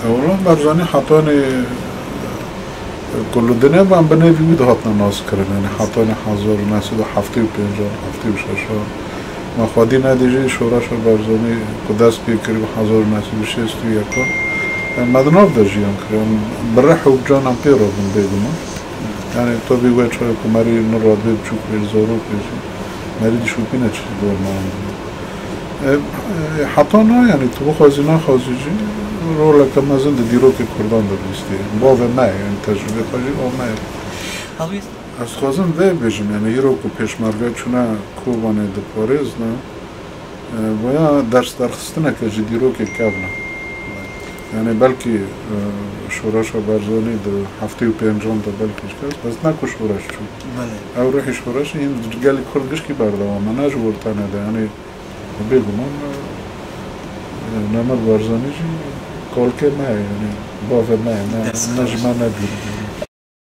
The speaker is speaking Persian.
اولا برزانی حتانی كل الدنيا بقى بني بيد هاتنا ناس كرنا يعني حتاني 1975 76 ما خادينا دیجی شورش برزانی کداست بیکری و 1960 یکا مدناف داشتیم کریم برای حب جانم پیرودم بگم یعنی تو بیوی چای کمری نراد بیب چوک بیزارو بیزی مری دیشوپی نچید دور مان حتی نه یعنی تو خازینا خازیجی رول کم نزن دیرو که کردان داشتی باور نه یعنی تجربه خاجی او نه از خازن ده بیشم یعنی یه رو که پیشمرگه چونه کوبانه ده پاریز نه باید درس درخستنه که جدی رو که کبنه یعنی بلکه شورش و برزانی ده 75 ده بلکهش کس بس نکو شورش چون او روحی شورش این گلی کردگش کی بردوام مناج ورتانه ده یعنی بگو من نمر برزانی جی کالکه نه یعنی باور نه نجمه نبید